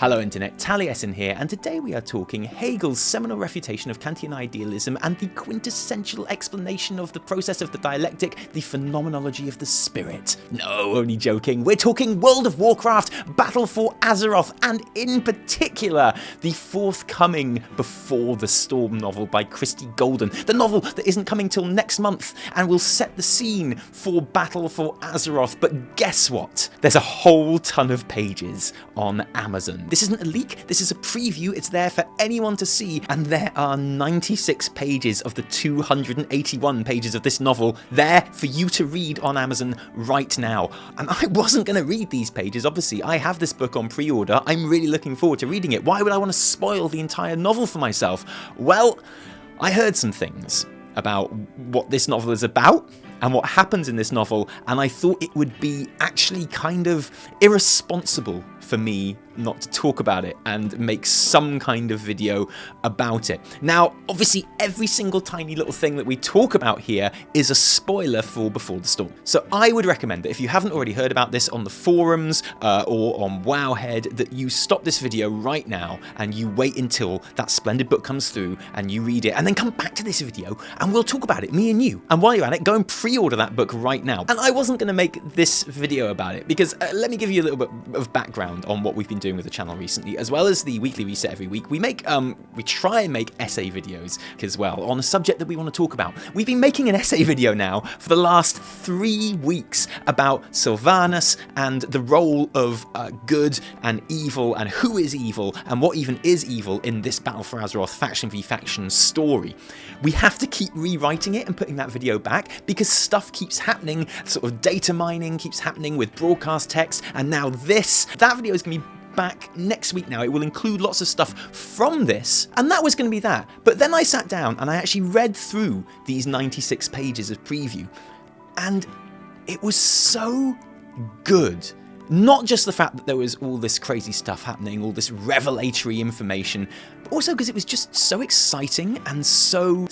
Hello Internet, Taliesin here, and today we are talking Hegel's seminal refutation of Kantian idealism and the quintessential explanation of the process of the dialectic, the phenomenology of the spirit. No, only joking, we're talking World of Warcraft, Battle for Azeroth, and in particular, the forthcoming Before the Storm novel by Christie Golden, the novel that isn't coming till next month, and will set the scene for Battle for Azeroth. But guess what? There's a whole ton of pages on Amazon. This isn't a leak, this is a preview, it's there for anyone to see, and there are 96 pages of the 281 pages of this novel there for you to read on Amazon right now. And I wasn't going to read these pages, obviously. I have this book on pre-order, I'm really looking forward to reading it. Why would I want to spoil the entire novel for myself? Well, I heard some things about what this novel is about and what happens in this novel, and I thought it would be actually kind of irresponsible for me not to talk about it and make some kind of video about it. Now, obviously, every single tiny little thing that we talk about here is a spoiler for Before the Storm. So I would recommend that if you haven't already heard about this on the forums or on Wowhead, that you stop this video right now and you wait until that splendid book comes through and you read it, and then come back to this video and we'll talk about it, me and you. And while you're at it, go and pre-order that book right now. And I wasn't going to make this video about it because let me give you a little bit of background on what we've been doing with the channel recently, as well as the weekly reset every week. We try and make essay videos as well on a subject that we want to talk about. We've been making an essay video now for the last 3 weeks about Sylvanas and the role of good and evil, and who is evil and what even is evil in this Battle for Azeroth faction v faction story. We have to keep rewriting it and putting that video back because stuff keeps happening, sort of data mining keeps happening with broadcast text, and now that video is going to be back next week now. It will include lots of stuff from this, and that was going to be that. But then I sat down and I actually read through these 96 pages of preview, and it was so good. Not just the fact that there was all this crazy stuff happening, all this revelatory information, but also because it was just so exciting and so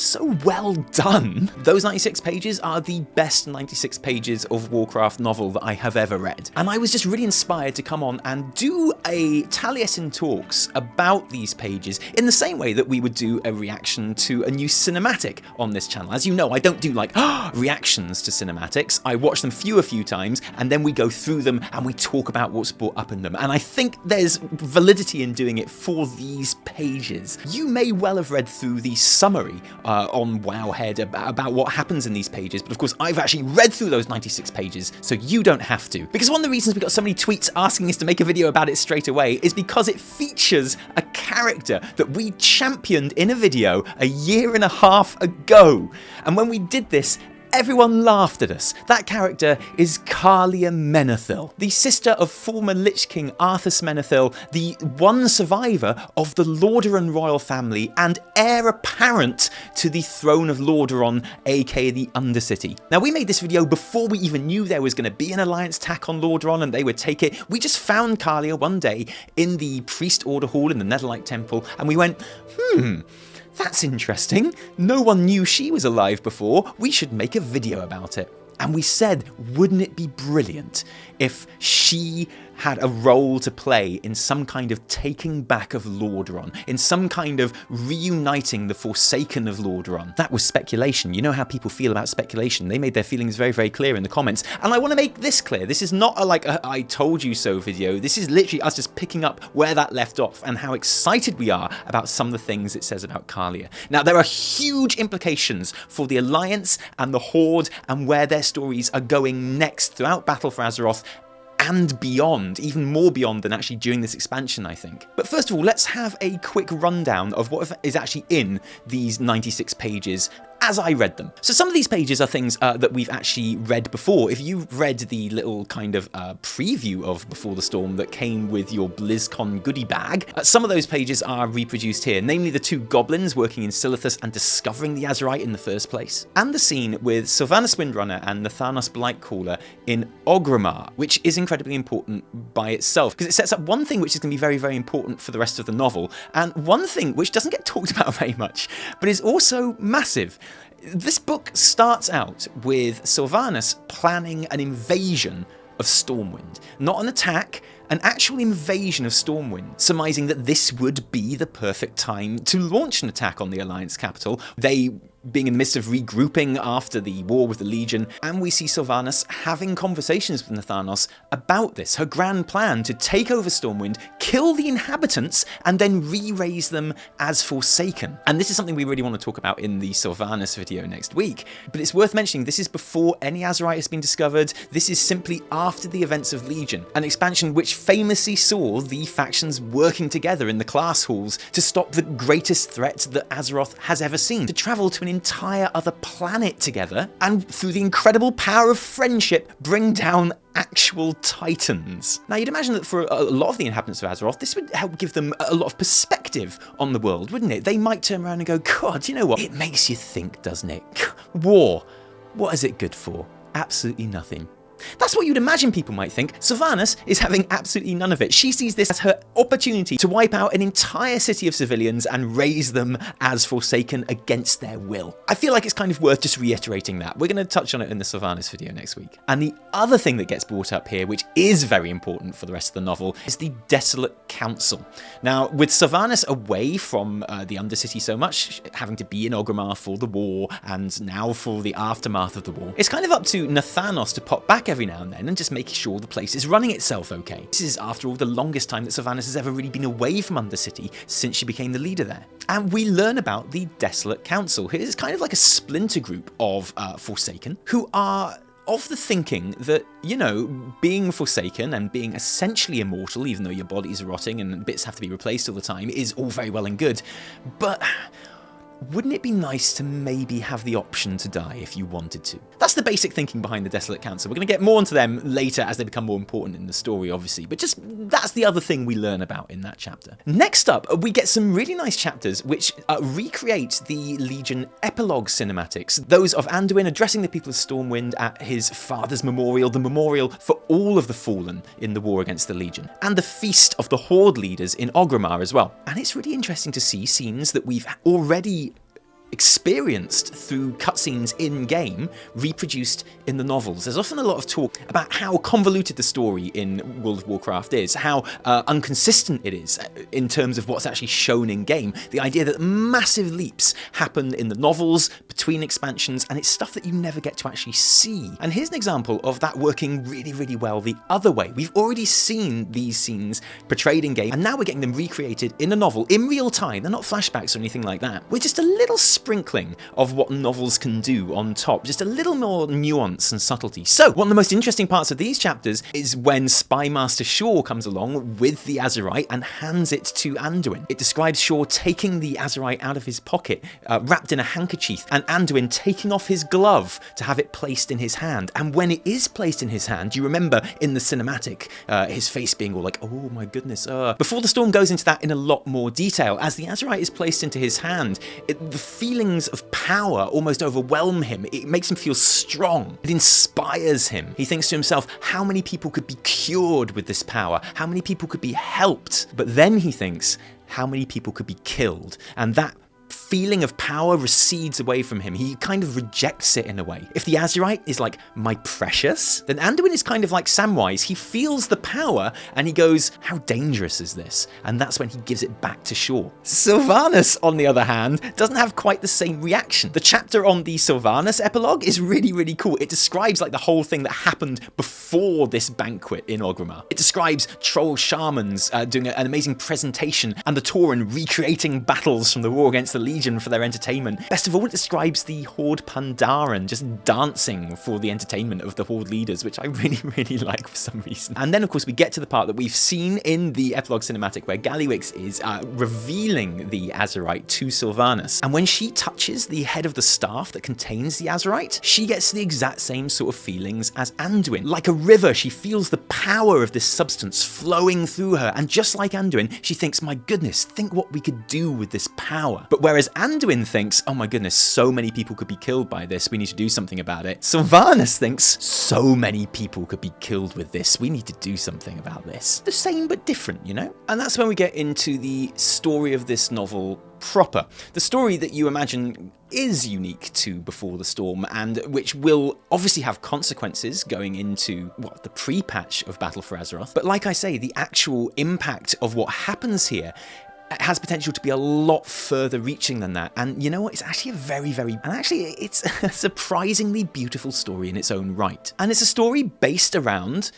well done. Those 96 pages are the best 96 pages of Warcraft novel that I have ever read. And I was just really inspired to come on and do a Taliesin talks about these pages in the same way that we would do a reaction to a new cinematic on this channel. As you know, I don't do like reactions to cinematics. I watch them a few times, and then we go through them and we talk about what's brought up in them. And I think there's validity in doing it for these pages. You may well have read through the summary on Wowhead about what happens in these pages, but of course I've actually read through those 96 pages, so you don't have to. Because one of the reasons we got so many tweets asking us to make a video about it straight away is because it features a character that we championed in a video a 1.5 years ago. And when we did this, everyone laughed at us. That character is Calia Menethil, the sister of former Lich King Arthas Menethil, the one survivor of the Lordaaeron royal family and heir apparent to the throne of Lordaaeron, aka the Undercity. Now, we made this video before we even knew there was going to be an alliance attack on Lordaaeron and they would take it. We just found Calia one day in the priest order hall in the Netherlight temple, and we went, that's interesting. No one knew she was alive before. We should make a video about it. And we said, wouldn't it be brilliant if she had a role to play in some kind of taking back of Lordaaeron, in some kind of reuniting the Forsaken of Lordaaeron? That was speculation. You know how people feel about speculation. They made their feelings very, very clear in the comments. And I want to make this clear. This is not a I told you so video. This is literally us just picking up where that left off and how excited we are about some of the things it says about Calia. Now, there are huge implications for the Alliance and the Horde and where their stories are going next throughout Battle for Azeroth and beyond, even more beyond than actually during this expansion, I think. But first of all, let's have a quick rundown of what is actually in these 96 pages as I read them. So some of these pages are things that we've actually read before. If you've read the little kind of preview of Before the Storm that came with your BlizzCon goodie bag, some of those pages are reproduced here, namely the 2 goblins working in Silithus and discovering the Azerite in the first place, and the scene with Sylvanas Windrunner and Nathanos Blightcaller in Orgrimmar, which is incredibly important by itself, because it sets up one thing which is going to be very, very important for the rest of the novel, and one thing which doesn't get talked about very much, but is also massive. This book starts out with Sylvanas planning an invasion of Stormwind. Not an attack, an actual invasion of Stormwind, surmising that this would be the perfect time to launch an attack on the Alliance capital, they being in the midst of regrouping after the war with the Legion, and we see Sylvanas having conversations with Nathanos about this, her grand plan to take over Stormwind, kill the inhabitants, and then re-raise them as Forsaken. And this is something we really want to talk about in the Sylvanas video next week, but it's worth mentioning this is before any Azerite has been discovered. This is simply after the events of Legion, an expansion which famously saw the factions working together in the class halls to stop the greatest threat that Azeroth has ever seen, to travel to an entire other planet together, and through the incredible power of friendship, bring down actual titans. Now, you'd imagine that for a lot of the inhabitants of Azeroth, this would help give them a lot of perspective on the world, wouldn't it? They might turn around and go, God, you know what? It makes you think, doesn't it? War. What is it good for? Absolutely nothing. That's what you'd imagine people might think. Sylvanas is having absolutely none of it. She sees this as her opportunity to wipe out an entire city of civilians and raise them as Forsaken against their will. I feel like it's kind of worth just reiterating that. We're going to touch on it in the Sylvanas video next week. And the other thing that gets brought up here, which is very important for the rest of the novel, is the Desolate Council. Now, with Sylvanas away from the Undercity so much, having to be in Orgrimmar for the war, and now for the aftermath of the war, it's kind of up to Nathanos to pop back every now and then and just making sure the place is running itself okay. This is, after all, the longest time that Sylvanas has ever really been away from Undercity since she became the leader there. And we learn about the Desolate Council. It is kind of like a splinter group of Forsaken who are of the thinking that, you know, being Forsaken and being essentially immortal, even though your bodies are rotting and bits have to be replaced all the time, is all very well and good. But wouldn't it be nice to maybe have the option to die if you wanted to? That's the basic thinking behind the Desolate Council. We're going to get more into them later as they become more important in the story, obviously, but just that's the other thing we learn about in that chapter. Next up, we get some really nice chapters which recreate the Legion epilogue cinematics, those of Anduin addressing the people of Stormwind at his father's memorial, the memorial for all of the fallen in the war against the Legion, and the feast of the Horde leaders in Orgrimmar as well. And it's really interesting to see scenes that we've already experienced through cutscenes in-game reproduced in the novels. There's often a lot of talk about how convoluted the story in World of Warcraft is, how inconsistent it is in terms of what's actually shown in-game. The idea that massive leaps happen in the novels, between expansions, and it's stuff that you never get to actually see. And here's an example of that working really, really well the other way. We've already seen these scenes portrayed in-game, and now we're getting them recreated in a novel in real time. They're not flashbacks or anything like that. We're just a little sprinkling of what novels can do on top, just a little more nuance and subtlety. So one of the most interesting parts of these chapters is when Spymaster Shaw comes along with the Azerite and hands it to Anduin. It describes Shaw taking the Azerite out of his pocket, wrapped in a handkerchief, and Anduin taking off his glove to have it placed in his hand. And when it is placed in his hand, you remember in the cinematic, his face being all like, oh my goodness. Before the Storm goes into that in a lot more detail, as the Azerite is placed into his hand, the feelings of power almost overwhelm him. It makes him feel strong. It inspires him. He thinks to himself, how many people could be cured with this power? How many people could be helped? But then he thinks, how many people could be killed? And that feeling of power recedes away from him. He kind of rejects it in a way. If the Azerite is like, my precious, then Anduin is kind of like Samwise. He feels the power and he goes, how dangerous is this? And that's when he gives it back to Shaw. Sylvanas, on the other hand, doesn't have quite the same reaction. The chapter on the Sylvanas epilogue is really, really cool. It describes like the whole thing that happened before this banquet in Orgrimmar. It describes troll shamans doing an amazing presentation and the Tauren recreating battles from the war against the Legion for their entertainment. Best of all, it describes the Horde Pandaren just dancing for the entertainment of the Horde leaders, which I really, really like for some reason. And then, of course, we get to the part that we've seen in the epilogue cinematic where Gallywix is revealing the Azerite to Sylvanas. And when she touches the head of the staff that contains the Azerite, she gets the exact same sort of feelings as Anduin. Like a river, she feels the power of this substance flowing through her. And just like Anduin, she thinks, my goodness, think what we could do with this power. But whereas Anduin thinks, oh my goodness, so many people could be killed by this, we need to do something about it. Sylvanas thinks, so many people could be killed with this, we need to do something about this. The same but different, you know? And that's when we get into the story of this novel proper. The story that you imagine is unique to Before the Storm, and which will obviously have consequences going into, what, the pre-patch of Battle for Azeroth. But like I say, the actual impact of what happens here has potential to be a lot further reaching than that. And you know what? It's actually it's a surprisingly beautiful story in its own right. And it's a story based around,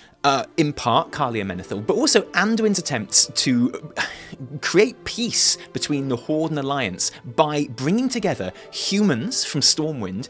in part, Calia Menethil, but also Anduin's attempts to create peace between the Horde and Alliance by bringing together humans from Stormwind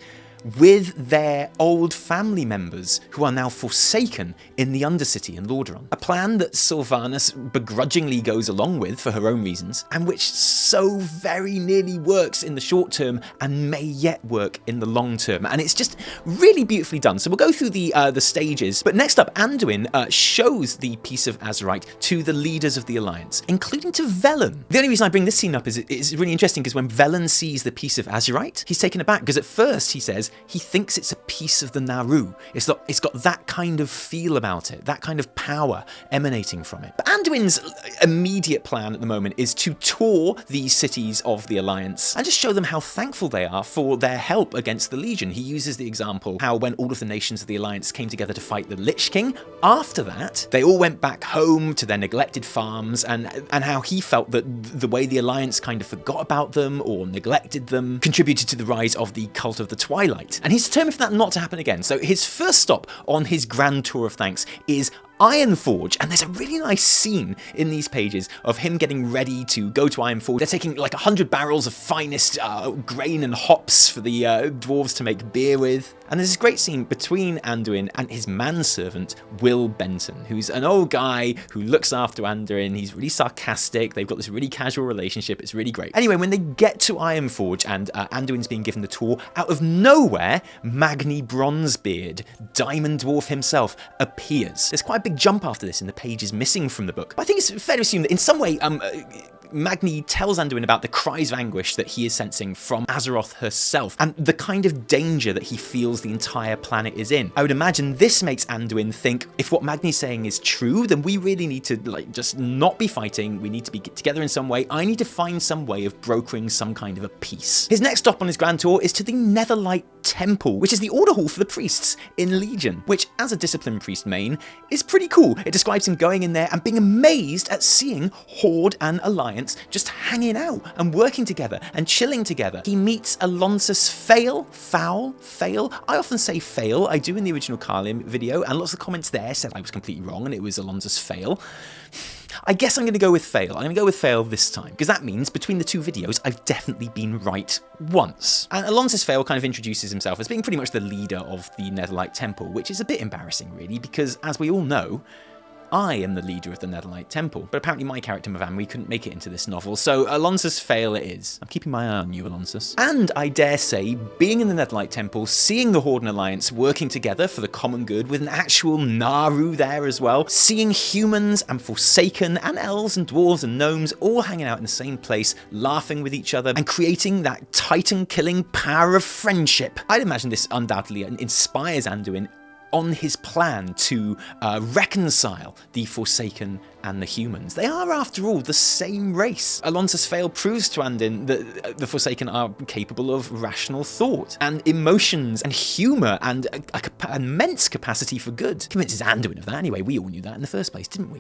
with their old family members who are now forsaken in the Undercity in Lordaaeron. A plan that Sylvanas begrudgingly goes along with for her own reasons, and which so very nearly works in the short term and may yet work in the long term. And it's just really beautifully done. So we'll go through the stages. But next up, Anduin shows the Piece of Azerite to the leaders of the Alliance, including to Velen. The only reason I bring this scene up is it's really interesting because when Velen sees the Piece of Azerite, he's taken aback because at first he says he thinks it's a piece of the Naru. It's got that kind of feel about it, that kind of power emanating from it. But Anduin's immediate plan at the moment is to tour these cities of the Alliance and just show them how thankful they are for their help against the Legion. He uses the example how when all of the nations of the Alliance came together to fight the Lich King, after that, they all went back home to their neglected farms, and how he felt that the way the Alliance kind of forgot about them or neglected them contributed to the rise of the Cult of the Twilight. And he's determined for that not to happen again. So his first stop on his grand tour of thanks is Ironforge, and there's a really nice scene in these pages of him getting ready to go to Ironforge. They're taking like 100 barrels of finest grain and hops for the dwarves to make beer with. And there's this great scene between Anduin and his manservant, Will Benton, who's an old guy who looks after Anduin. He's really sarcastic. They've got this really casual relationship. It's really great. Anyway, when they get to Ironforge and Anduin's being given the tour, out of nowhere, Magni Bronzebeard, Diamond Dwarf himself, appears. There's quite a big jump after this, and the page is missing from the book. But I think it's fair to assume that in some way, Magni tells Anduin about the cries of anguish that he is sensing from Azeroth herself, and the kind of danger that he feels the entire planet is in. I would imagine this makes Anduin think, if what Magni's saying is true, then we really need to just not be fighting. We need to be together in some way. I need to find some way of brokering some kind of a peace. His next stop on his grand tour is to the Netherlight Temple, which is the order hall for the priests in Legion, which as a disciplined priest main is pretty cool. It describes him going in there and being amazed at seeing Horde and Alliance just hanging out and working together and chilling together. He meets Alonsus Fail. I often say Fail. I do in the original Calia video, and lots of comments there said I was completely wrong and it was Alonsus Fail. I guess I'm going to go with Fail. I'm going to go with Fail this time, because that means between the two videos, I've definitely been right once. And Alonsus Fail kind of introduces himself as being pretty much the leader of the Netherlight Temple, which is a bit embarrassing, really, because as we all know, I am the leader of the Netherlight Temple, but apparently my character Mavamri couldn't make it into this novel, so Alonsus Fail it is. I'm keeping my eye on you, Alonsus. And I dare say, being in the Netherlight Temple, seeing the Horde and Alliance working together for the common good with an actual Naru there as well, seeing humans and Forsaken and elves and dwarves and gnomes all hanging out in the same place, laughing with each other and creating that titan-killing power of friendship. I'd imagine this undoubtedly inspires Anduin on his plan to reconcile the Forsaken and the humans. They are, after all, the same race. Alonsus Fail proves to Anduin that the Forsaken are capable of rational thought and emotions and humour and an immense capacity for good. Convinces Anduin of that anyway. We all knew that in the first place, didn't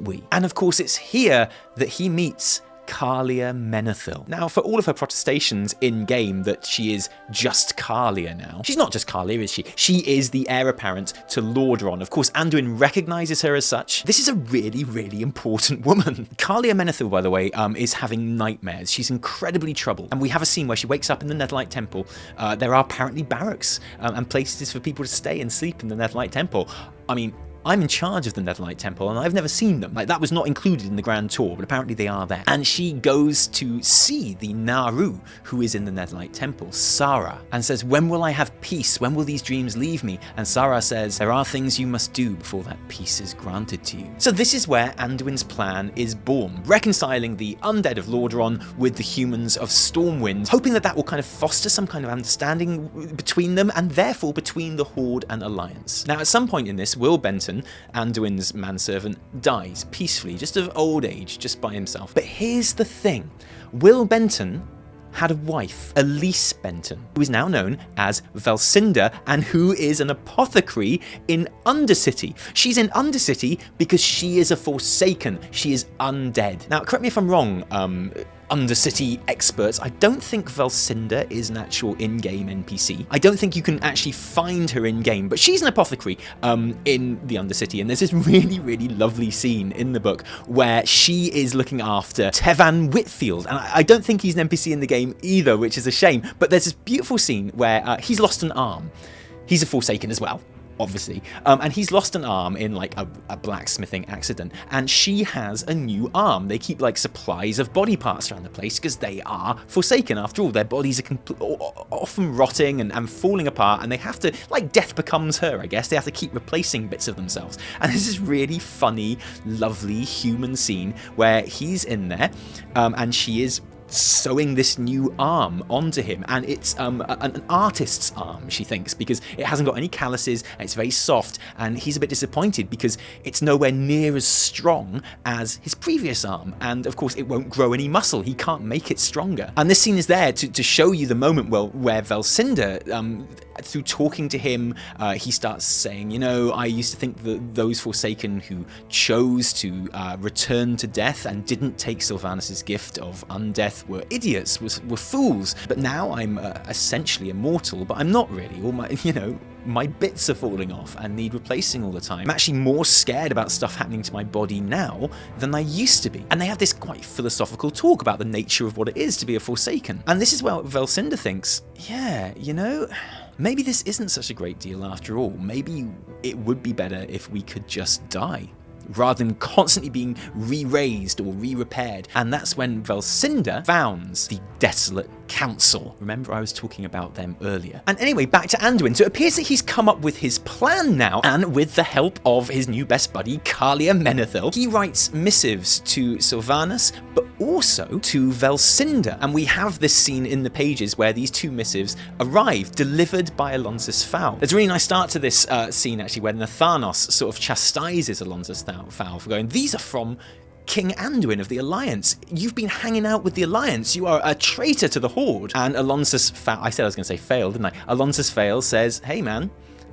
we? And of course, it's here that he meets Calia Menethil. Now, for all of her protestations in-game that she is just Calia now, she's not just Calia, is she? She is the heir apparent to Lordaaeron. Of course, Anduin recognises her as such. This is a really, really important woman. Calia Menethil, by the way, is having nightmares. She's incredibly troubled. And we have a scene where she wakes up in the Netherlight Temple. There are apparently barracks and places for people to stay and sleep in the Netherlight Temple. I mean, I'm in charge of the Netherlight Temple and I've never seen them. Like, that was not included in the Grand Tour, but apparently they are there. And she goes to see the Naru who is in the Netherlight Temple, Sara, and says, when will I have peace? When will these dreams leave me? And Sara says, there are things you must do before that peace is granted to you. So this is where Anduin's plan is born, reconciling the undead of Lordaaeron with the humans of Stormwind, hoping that that will kind of foster some kind of understanding between them, and therefore between the Horde and Alliance. Now, at some point in this, Will Benton, Anduin's manservant, dies peacefully, just of old age, just by himself. But here's the thing. Will Benton had a wife, Elise Benton, who is now known as Valcinda, and who is an apothecary in Undercity. She's in Undercity because she is a Forsaken. She is undead. Now, correct me if I'm wrong, Undercity experts, I don't think Valcinda is an actual in-game NPC. I don't think you can actually find her in-game, but she's an apothecary in the Undercity, and there's this really, really lovely scene in the book where she is looking after Tevan Whitfield, and I don't think he's an NPC in the game either, which is a shame, but there's this beautiful scene where he's lost an arm. He's a Forsaken as well, obviously, and he's lost an arm in like a blacksmithing accident, and she has a new arm. They keep like supplies of body parts around the place because they are Forsaken. After all, their bodies are often rotting and falling apart, and they have to, like death becomes her, I guess, they have to keep replacing bits of themselves. And this is really funny, lovely human scene where he's in there and she is sewing this new arm onto him, and it's an artist's arm, she thinks, because it hasn't got any calluses and it's very soft, and he's a bit disappointed because it's nowhere near as strong as his previous arm, and of course it won't grow any muscle. He can't make it stronger. And this scene is there to show you the moment where Valcinda, through talking to him, he starts saying, you know, I used to think that those Forsaken who chose to return to death and didn't take Sylvanas' gift of undeath were idiots, were fools. But now I'm essentially immortal, but I'm not really. All my, you know, my bits are falling off and need replacing all the time. I'm actually more scared about stuff happening to my body now than I used to be. And they have this quite philosophical talk about the nature of what it is to be a Forsaken. And this is where Valcinda thinks, yeah, you know, maybe this isn't such a great deal after all. Maybe it would be better if we could just die, rather than constantly being re-raised or re-repaired. And that's when Valcinda founds the Desolate Council. Remember, I was talking about them earlier. And anyway, back to Anduin. So it appears that he's come up with his plan now, and with the help of his new best buddy, Calia Menethil, he writes missives to Sylvanas, but also to Valcinda. And we have this scene in the pages where these two missives arrive, delivered by Alonsus Fowl. There's a really nice start to this scene, actually, where Nathanos sort of chastises Alonsus Fowl for going, these are from King Anduin of the Alliance. You've been hanging out with the Alliance. You are a traitor to the Horde. And Alonsus Fowl, I said I was going to say fail, didn't I? Alonsus Fowl says, hey man,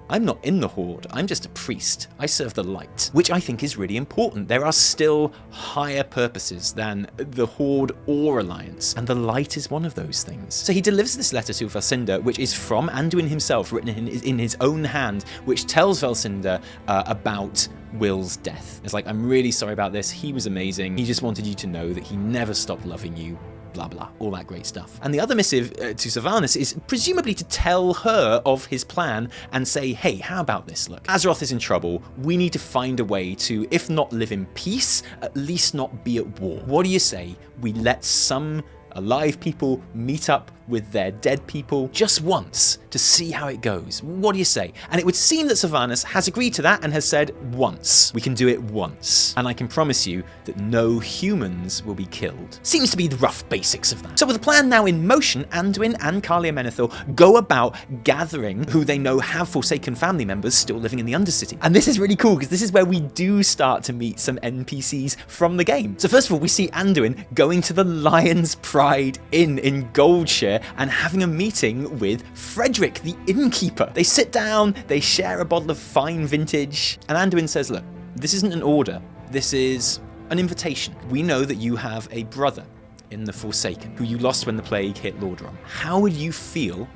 I'm not in the Horde, I'm just a priest. I serve the light, which I think is really important. There are still higher purposes than the Horde or Alliance, and the light is one of those things. So he delivers this letter to Valcinda, which is from Anduin himself, written in his own hand, which tells Valcinda about Will's death. It's like, I'm really sorry about this, he was amazing, he just wanted you to know that he never stopped loving you, blah blah, all that great stuff. And the other missive to Sylvanas is presumably to tell her of his plan and say, hey, how about this? Look, Azeroth is in trouble. We need to find a way to, if not live in peace, at least not be at war. What do you say we let some alive people meet up with their dead people just once to see how it goes? What do you say? And it would seem that Sylvanas has agreed to that and has said, once. We can do it once. And I can promise you that no humans will be killed. Seems to be the rough basics of that. So with the plan now in motion, Anduin and Calia Menethil go about gathering who they know have Forsaken family members still living in the Undercity. And this is really cool because this is where we do start to meet some NPCs from the game. So first of all, we see Anduin going to the Lion's Pride Inn in Goldshire and having a meeting with Frederick, the innkeeper. They sit down, they share a bottle of fine vintage, and Anduin says, look, this isn't an order, this is an invitation. We know that you have a brother in the Forsaken who you lost when the plague hit Lordaaeron. How would you feel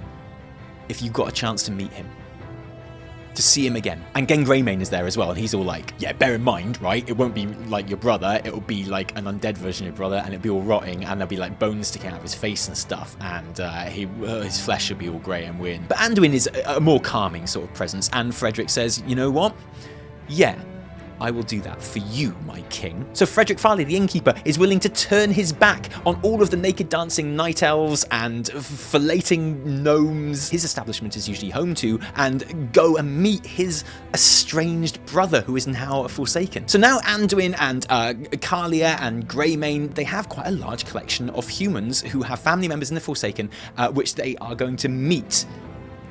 if you got a chance to meet him? To see him again. And Gen Greymane is there as well, and he's all like, yeah, bear in mind, right, it won't be like your brother, it'll be like an undead version of your brother, and it'll be all rotting, and there'll be like bones sticking out of his face and stuff, and his flesh will be all grey and weird. But Anduin is a more calming sort of presence, and Frederick says, you know what? Yeah, I will do that for you, my king. So Frederick Farley, the innkeeper, is willing to turn his back on all of the naked dancing night elves and filleting gnomes his establishment is usually home to, and go and meet his estranged brother, who is now a Forsaken. So now Anduin and Calia and Greymane, they have quite a large collection of humans who have family members in the Forsaken, which they are going to meet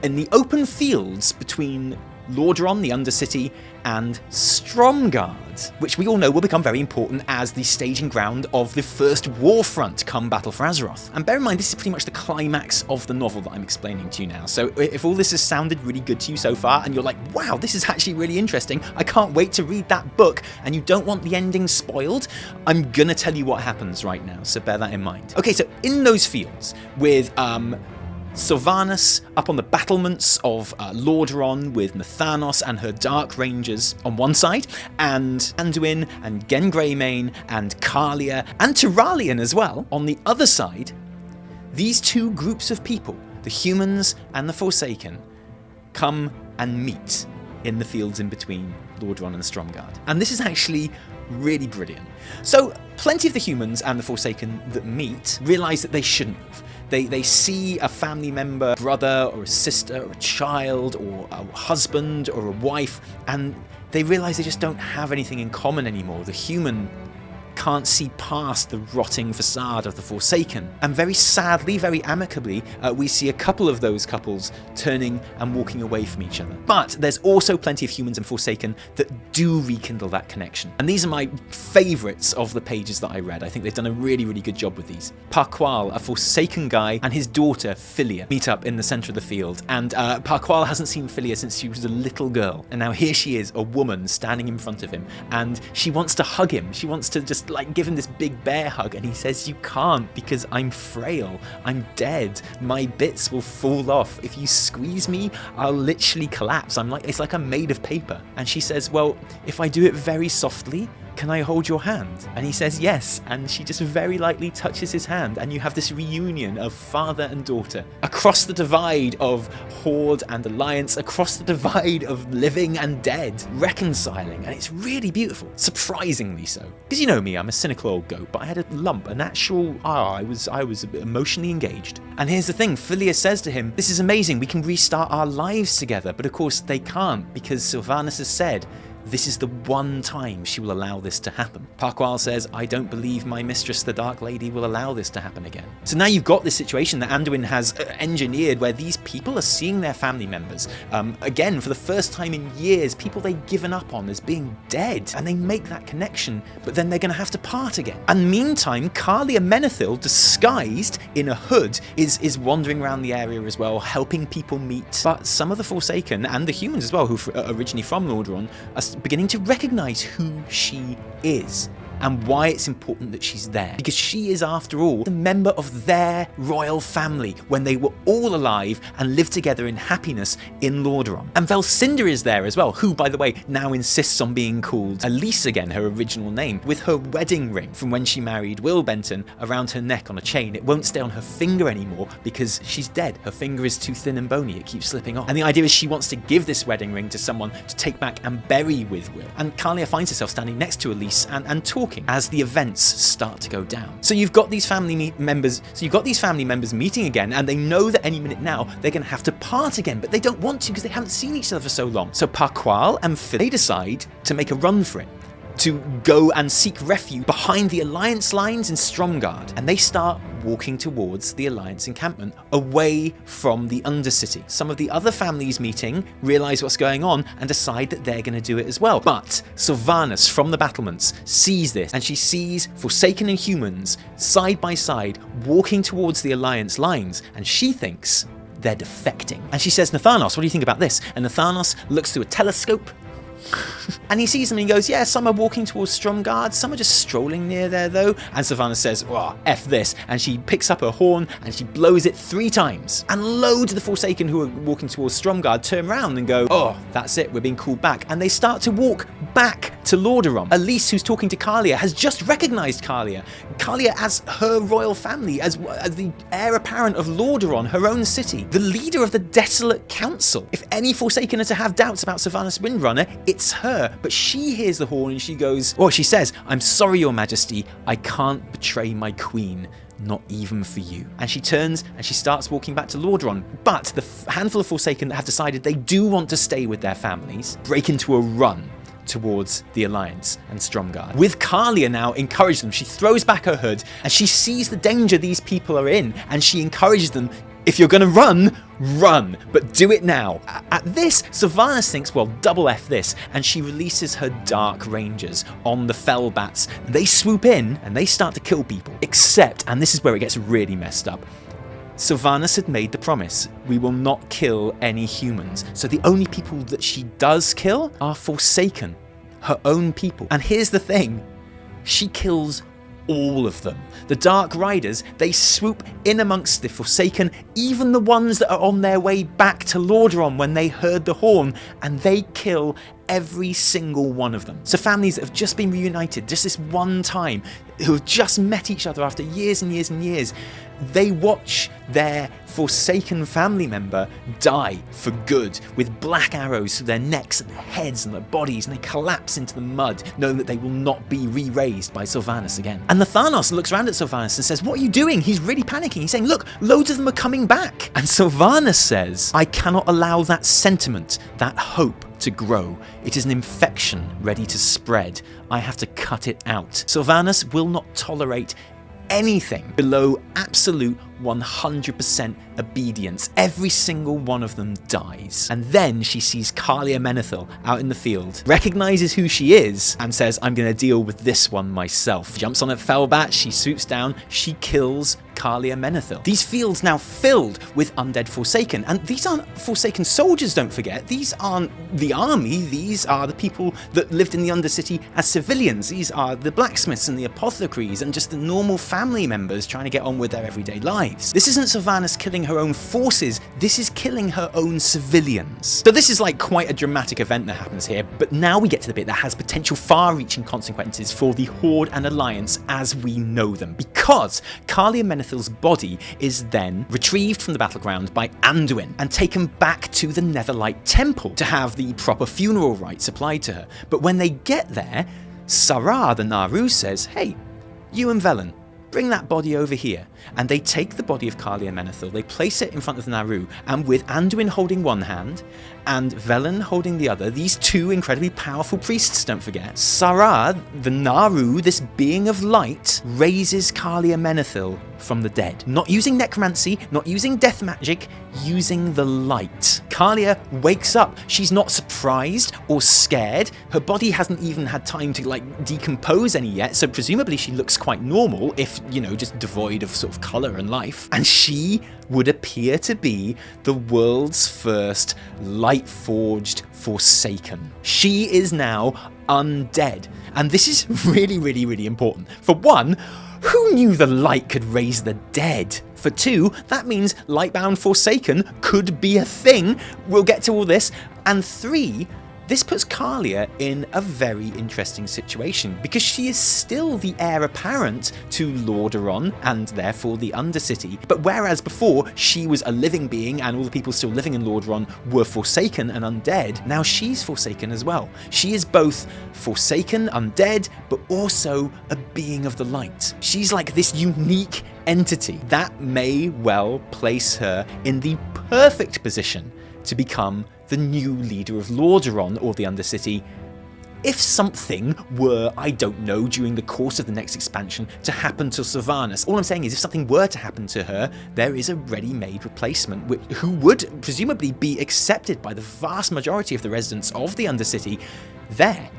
in the open fields between Lordaaeron, the Undercity, and Stromgarde, which we all know will become very important as the staging ground of the first war front come Battle for Azeroth. And bear in mind, this is pretty much the climax of the novel that I'm explaining to you now. So if all this has sounded really good to you so far, and you're like, wow, this is actually really interesting, I can't wait to read that book, and you don't want the ending spoiled, I'm gonna tell you what happens right now, so bear that in mind. Okay, so in those fields, with Sylvanas up on the battlements of Lordaaeron with Nathanos and her Dark Rangers on one side, and Anduin and Greymane and Calia and Taliesin as well on the other side, these two groups of people, the humans and the Forsaken, come and meet in the fields in between Lordaaeron and Stromgarde. And this is actually really brilliant. So plenty of the humans and the Forsaken that meet realise that they shouldn't have. They see a family member, brother or a sister or a child or a husband or a wife, and they realise they just don't have anything in common anymore. The human can't see past the rotting facade of the Forsaken. And very sadly, very amicably, we see a couple of those couples turning and walking away from each other. But there's also plenty of humans and Forsaken that do rekindle that connection. And these are my favourites of the pages that I read. I think they've done a really, really good job with these. Parqual, a Forsaken guy, and his daughter, Philia, meet up in the centre of the field. And Parqual hasn't seen Philia since she was a little girl. And now here she is, a woman, standing in front of him. And she wants to hug him. She wants to just give him this big bear hug, and he says, you can't, because I'm frail, I'm dead, my bits will fall off, if you squeeze me I'll literally collapse, it's like I'm made of paper. And she says, well, if I do it very softly, can I hold your hand? And he says yes, and she just very lightly touches his hand, and you have this reunion of father and daughter across the divide of Horde and Alliance, across the divide of living and dead, reconciling, and it's really beautiful, surprisingly so. Because you know me, I'm a cynical old goat, but I had a lump, an actual, I was a bit emotionally engaged. And here's the thing, Philia says to him, this is amazing, we can restart our lives together, but of course they can't, because Sylvanas has said, this is the one time she will allow this to happen. Parqual says, I don't believe my mistress, the Dark Lady, will allow this to happen again. So now you've got this situation that Anduin has engineered where these people are seeing their family members, again, for the first time in years, people they've given up on as being dead, and they make that connection, but then they're going to have to part again. And meantime, Calia Menethil, disguised in a hood, is wandering around the area as well, helping people meet. But some of the Forsaken, and the humans as well, who are originally from Lordaaeron, are beginning to recognise who she is and why it's important that she's there. Because she is, after all, the member of their royal family when they were all alive and lived together in happiness in Lordaaeron. And Velcinder is there as well, who, by the way, now insists on being called Elise again, her original name, with her wedding ring from when she married Will Benton around her neck on a chain. It won't stay on her finger anymore because she's dead. Her finger is too thin and bony, it keeps slipping off. And the idea is she wants to give this wedding ring to someone to take back and bury with Will. And Calia finds herself standing next to Elise and talking as the events start to go down. So you've got these family members meeting again, and they know that any minute now they're going to have to part again, but they don't want to because they haven't seen each other for so long. So Parqual and Phil, they decide to make a run for it, to go and seek refuge behind the Alliance lines in Stromgarde, and they start walking towards the Alliance encampment, away from the Undercity. Some of the other families meeting realise what's going on and decide that they're going to do it as well. But Sylvanas from the battlements sees this, and she sees Forsaken and humans side by side walking towards the Alliance lines, and she thinks they're defecting. And she says, Nathanos, what do you think about this? And Nathanos looks through a telescope and he sees them and he goes, yeah, some are walking towards Stromgarde, some are just strolling near there though. And Sylvanas says, oh, F this. And she picks up her horn and she blows it 3 times. And loads of the Forsaken who are walking towards Stromgarde turn around and go, oh, that's it, we're being called back. And they start to walk back to Lordaaeron. Elise, who's talking to Calia, has just recognised Calia as her royal family, as the heir apparent of Lordaaeron, her own city, the leader of the desolate council. If any Forsaken are to have doubts about Sylvanas Windrunner, it's her, but she hears the horn and she goes, or she says, "I'm sorry, Your Majesty, I can't betray my queen. Not even for you." And she turns and she starts walking back to Lordaaeron. But the handful of Forsaken that have decided they do want to stay with their families break into a run towards the Alliance and Stromgarde. With Calia now encouraging them, she throws back her hood and she sees the danger these people are in, and she encourages them, if you're gonna run, run, but do it now. At this, Sylvanas thinks, well, double F this, and she releases her Dark Rangers on the Fell Bats. They swoop in and they start to kill people. Except, and this is where it gets really messed up, Sylvanas had made the promise, we will not kill any humans. So the only people that she does kill are Forsaken, her own people. And here's the thing, she kills all of them. The Dark Riders, they swoop in amongst the Forsaken, even the ones that are on their way back to Lordaaeron when they heard the horn, and they kill every single one of them. So families that have just been reunited just this one time, who have just met each other after years and years and years, they watch their Forsaken family member die for good with black arrows through their necks and their heads and their bodies, and they collapse into the mud, knowing that they will not be re-raised by Sylvanas again. And Nathanos looks around at Sylvanas and says, "What are you doing?" He's really panicking. He's saying, "Look, loads of them are coming back." And Sylvanas says, "I cannot allow that sentiment, that hope, to grow. It is an infection ready to spread. I have to cut it out." Sylvanas will not tolerate anything below absolute 100% obedience. Every single one of them dies. And then she sees Calia Menethil out in the field, recognizes who she is, and says, "I'm going to deal with this one myself." Jumps on a Fellbat, she swoops down, she kills Calia Menethil. These fields now filled with undead Forsaken, and these aren't Forsaken soldiers, don't forget. These aren't the army, these are the people that lived in the Undercity as civilians. These are the blacksmiths and the apothecaries and just the normal family members trying to get on with their everyday lives. This isn't Sylvanas killing her own forces, this is killing her own civilians. So this is like quite a dramatic event that happens here, but now we get to the bit that has potential far-reaching consequences for the Horde and Alliance as we know them, because Calia Menethil's body is then retrieved from the battleground by Anduin and taken back to the Netherlight Temple to have the proper funeral rites applied to her. But when they get there, Sarah, the Naru, says, "Hey, you and Velen, bring that body over here." And they take the body of Calia Menethil, they place it in front of the Naru, and with Anduin holding one hand and Velen holding the other, these two incredibly powerful priests, don't forget, Sarah, the Naru, this being of light, raises Calia Menethil from the dead. Not using necromancy, not using death magic, using the light. Calia wakes up. She's not surprised or scared. Her body hasn't even had time to decompose any yet, so presumably she looks quite normal, if, you know, just devoid of sort of colour and life. And she would appear to be the world's first Lightforged Forsaken. She is now undead. And this is really, really, really important. For one, who knew the light could raise the dead? For two, that means Lightbound Forsaken could be a thing. We'll get to all this. And three, this puts Calia in a very interesting situation, because she is still the heir apparent to Lordaaeron and therefore the Undercity. But whereas before she was a living being and all the people still living in Lordaaeron were Forsaken and undead, now she's Forsaken as well. She is both Forsaken, undead, but also a being of the light. She's like this unique entity that may well place her in the perfect position to become the new leader of Lordaaeron or the Undercity, if something were, I don't know, during the course of the next expansion to happen to Sylvanas. All I'm saying is if something were to happen to her, there is a ready-made replacement who would presumably be accepted by the vast majority of the residents of the Undercity there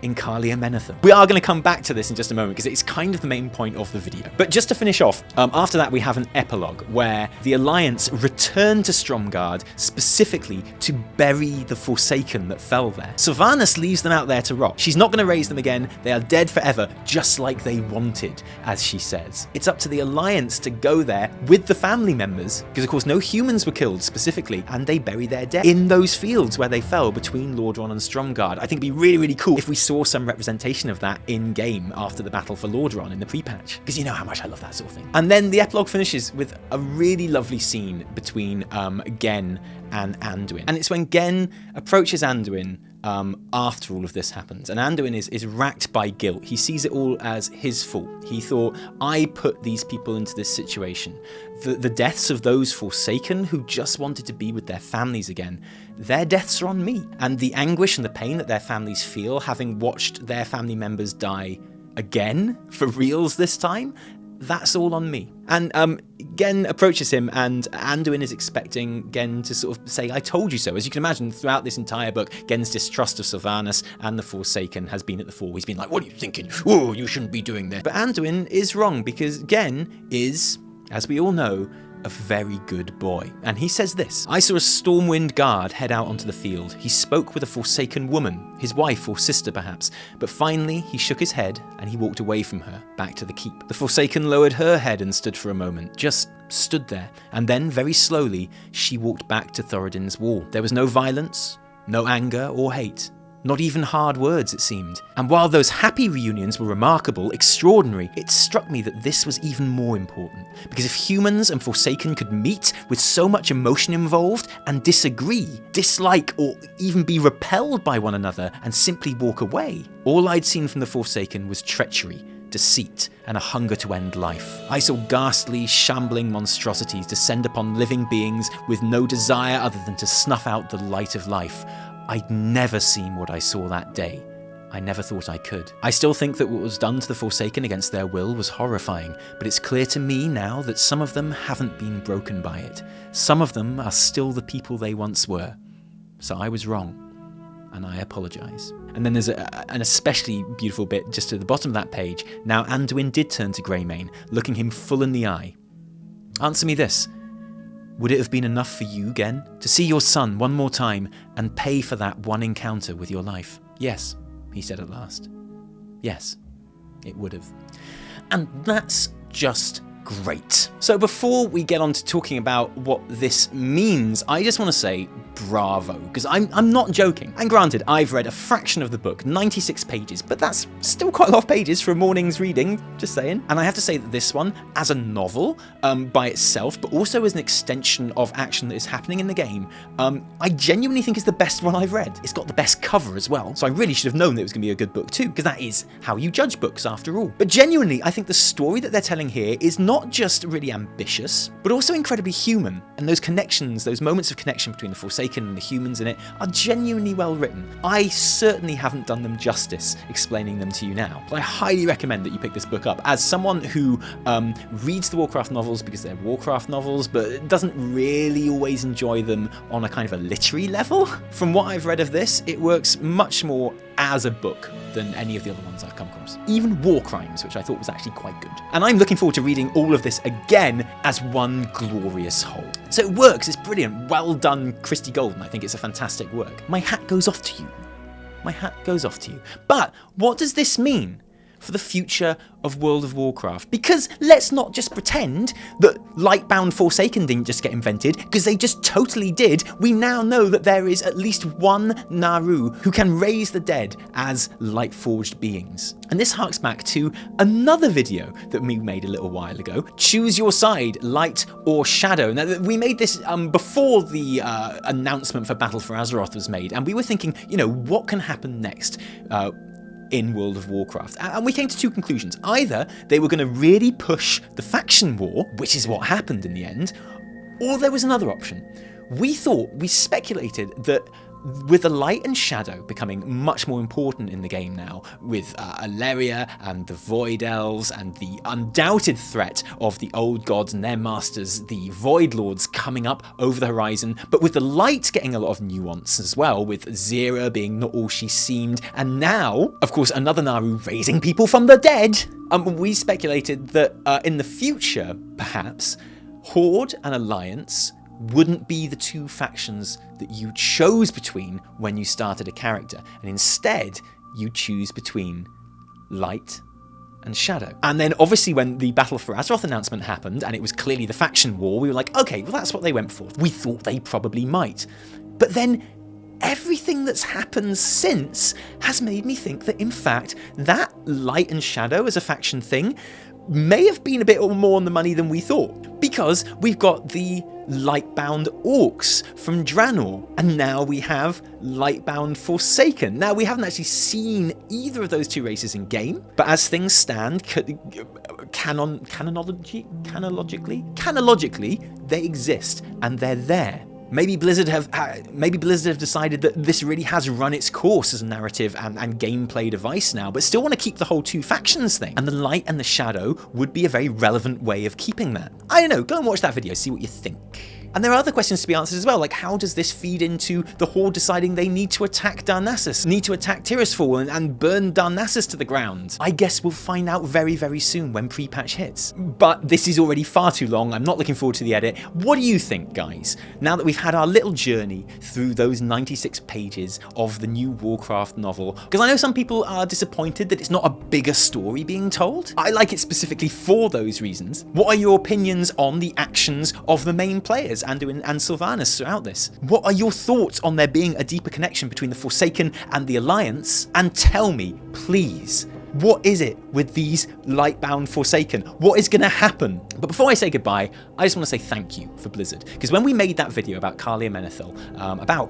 in Calia Menethil. We are going to come back to this in just a moment because it's kind of the main point of the video. But just to finish off, after that we have an epilogue where the Alliance return to Stromgarde specifically to bury the Forsaken that fell there. Sylvanas leaves them out there to rot. She's not going to raise them again. They are dead forever, just like they wanted, as she says. It's up to the Alliance to go there with the family members, because of course no humans were killed specifically, and they bury their dead in those fields where they fell between Lordaaeron and Stromgarde. I think it'd be really, really cool if we saw some representation of that in-game after the battle for Lordaaeron in the pre-patch, because you know how much I love that sort of thing. And then the epilogue finishes with a really lovely scene between Gen and Anduin. And it's when Gen approaches Anduin after all of this happens. And Anduin is racked by guilt. He sees it all as his fault. He thought, I put these people into this situation. The deaths of those Forsaken who just wanted to be with their families again, their deaths are on me. And the anguish and the pain that their families feel, having watched their family members die again, for reals this time, that's all on me. And Gen approaches him, and Anduin is expecting Gen to sort of say, I told you so. As you can imagine, throughout this entire book, Gen's distrust of Sylvanas and the Forsaken has been at the fore. He's been like, what are you thinking? Oh, you shouldn't be doing this. But Anduin is wrong, because Gen is, as we all know, a very good boy. And he says this: I saw a Stormwind guard head out onto the field. He spoke with a Forsaken woman, his wife or sister perhaps, but finally he shook his head and he walked away from her, back to the keep. The Forsaken lowered her head and stood for a moment, just stood there, and then very slowly she walked back to Thoradin's wall. There was no violence, no anger or hate. Not even hard words, it seemed. And while those happy reunions were remarkable, extraordinary, it struck me that this was even more important. Because if humans and Forsaken could meet with so much emotion involved and disagree, dislike, or even be repelled by one another and simply walk away, all I'd seen from the Forsaken was treachery, deceit, and a hunger to end life. I saw ghastly, shambling monstrosities descend upon living beings with no desire other than to snuff out the light of life. I'd never seen what I saw that day. I never thought I could. I still think that what was done to the Forsaken against their will was horrifying, but it's clear to me now that some of them haven't been broken by it. Some of them are still the people they once were. So I was wrong, and I apologise. And then there's an especially beautiful bit just at the bottom of that page. Now Anduin did turn to Greymane, looking him full in the eye. Answer me this. Would it have been enough for you, Gen, to see your son one more time and pay for that one encounter with your life? Yes, he said at last. Yes, it would have. And that's just great. So before we get on to talking about what this means, I just want to say bravo, because I'm not joking. And granted, I've read a fraction of the book, 96 pages, but that's still quite a lot of pages for a morning's reading, just saying. And I have to say that this one, as a novel, by itself, but also as an extension of action that is happening in the game, I genuinely think is the best one I've read. It's got the best cover as well, so I really should have known that it was going to be a good book too, because that is how you judge books after all. But genuinely, I think the story that they're telling here is not just really ambitious, but also incredibly human. And those connections, those moments of connection between the Forsaken and the humans in it are genuinely well written. I certainly haven't done them justice explaining them to you now, but I highly recommend that you pick this book up. As someone who reads the Warcraft novels because they're Warcraft novels, but doesn't really always enjoy them on a kind of a literary level, from what I've read of this, it works much more as a book than any of the other ones I've come across. Even War Crimes, which I thought was actually quite good. And I'm looking forward to reading all of this again as one glorious whole. So it works, it's brilliant. Well done, Christy Golden. I think it's a fantastic work. My hat goes off to you. My hat goes off to you. But what does this mean for the future of World of Warcraft? Because let's not just pretend that Lightbound Forsaken didn't just get invented, because they just totally did. We now know that there is at least one Naru who can raise the dead as Lightforged beings. And this harks back to another video that we made a little while ago, Choose Your Side, Light or Shadow. Now, we made this before the announcement for Battle for Azeroth was made, and we were thinking, you know, what can happen next in World of Warcraft? And we came to two conclusions. Either they were going to really push the faction war, which is what happened in the end, or there was another option. We speculated that with the light and shadow becoming much more important in the game now, with Alleria and the Void Elves and the undoubted threat of the old gods and their masters, the Void Lords, coming up over the horizon, but with the light getting a lot of nuance as well, with Zera being not all she seemed, and now, of course, another Naru raising people from the dead. We speculated that in the future, perhaps, Horde and Alliance wouldn't be the two factions that you chose between when you started a character, and instead you choose between light and shadow. And then obviously when the Battle for Azeroth announcement happened and it was clearly the faction war, we were like, okay, well that's what they went for. We thought they probably might. But then everything that's happened since has made me think that in fact that light and shadow as a faction thing may have been a bit more on the money than we thought, because we've got the Lightbound Orcs from Draenor, and now we have Lightbound Forsaken. Now, we haven't actually seen either of those two races in game, but as things stand, canonologically, they exist, and they're there. Maybe Blizzard have decided that this really has run its course as a narrative and gameplay device now, but still want to keep the whole two factions thing. And the light and the shadow would be a very relevant way of keeping that. I don't know, go and watch that video, see what you think. And there are other questions to be answered as well, like how does this feed into the Horde deciding they need to attack Darnassus, need to attack Tirisfal and burn Darnassus to the ground? I guess we'll find out very, very soon when pre-patch hits. But this is already far too long, I'm not looking forward to the edit. What do you think, guys? Now that we've had our little journey through those 96 pages of the new Warcraft novel, because I know some people are disappointed that it's not a bigger story being told. I like it specifically for those reasons. What are your opinions on the actions of the main players, Anduin and Sylvanas, throughout this? What are your thoughts on there being a deeper connection between the Forsaken and the Alliance? And tell me, please, what is it with these Lightbound Forsaken? What is going to happen? But before I say goodbye, I just want to say thank you for Blizzard. Because when we made that video about Calia Menethil, about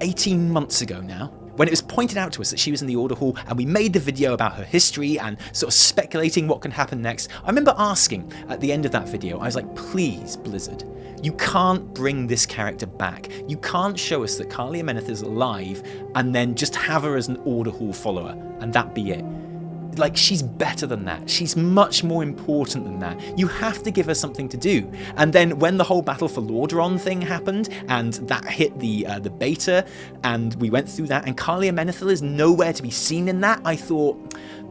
18 months ago now, when it was pointed out to us that she was in the Order Hall and we made the video about her history and sort of speculating what can happen next, I remember asking at the end of that video, I was like, please, Blizzard, you can't bring this character back. You can't show us that Calia Menethil is alive and then just have her as an Order Hall follower and that be it. Like, she's better than that. She's much more important than that. You have to give her something to do. And then when the whole Battle for Lordaaeron thing happened, and that hit the beta, and we went through that, and Calia Menethil is nowhere to be seen in that, I thought,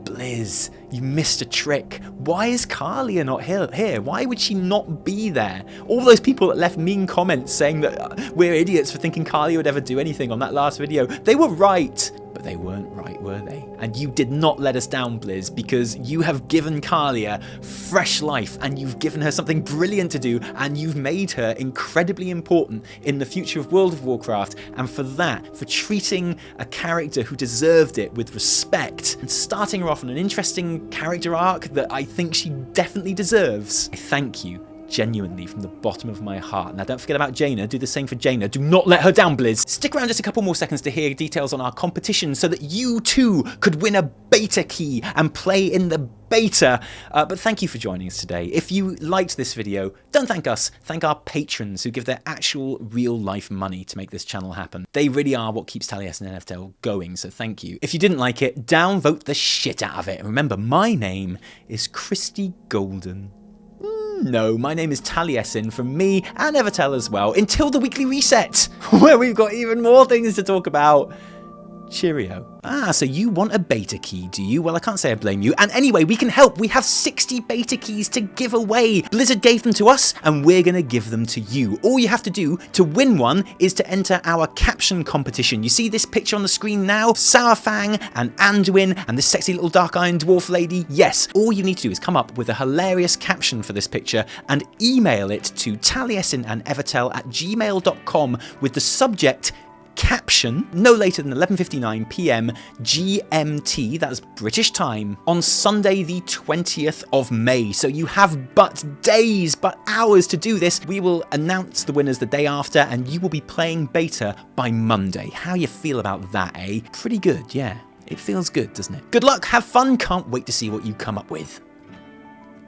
Blizz, you missed a trick. Why is Calia not here? Why would she not be there? All those people that left mean comments saying that we're idiots for thinking Calia would ever do anything on that last video, they were right. But they weren't right, were they? And you did not let us down, Blizz, because you have given Calia fresh life and you've given her something brilliant to do and you've made her incredibly important in the future of World of Warcraft. And for that, for treating a character who deserved it with respect and starting her off on an interesting character arc that I think she definitely deserves, I thank you. Genuinely from the bottom of my heart. Now don't forget about Jaina, do the same for Jaina, do not let her down, Blizz. Stick around just a couple more seconds to hear details on our competition so that you too could win a beta key and play in the beta. But thank you for joining us today. If you liked this video, don't thank us, thank our patrons who give their actual real life money to make this channel happen. They really are what keeps Taliesin and Evitel going, so thank you. If you didn't like it, downvote the shit out of it. And remember, my name is Christy Golden. No, my name is Taliesin from me and Evitel as well, until the weekly reset, where we've got even more things to talk about. Cheerio. Ah, so you want a beta key, do you? Well, I can't say I blame you. And anyway, we can help. We have 60 beta keys to give away. Blizzard gave them to us, and we're going to give them to you. All you have to do to win one is to enter our caption competition. You see this picture on the screen now? Sourfang and Anduin and this sexy little dark iron dwarf lady? Yes. All you need to do is come up with a hilarious caption for this picture and email it to taliesinandevitel@gmail.com with the subject caption no later than 11:59 PM GMT, that's British time, on Sunday the 20th of May. So you have but days, but hours to do this. We will announce the winners the day after and you will be playing beta by Monday. How you feel about that, eh? Pretty good, yeah. It feels good, doesn't it? Good luck, have fun, can't wait to see what you come up with.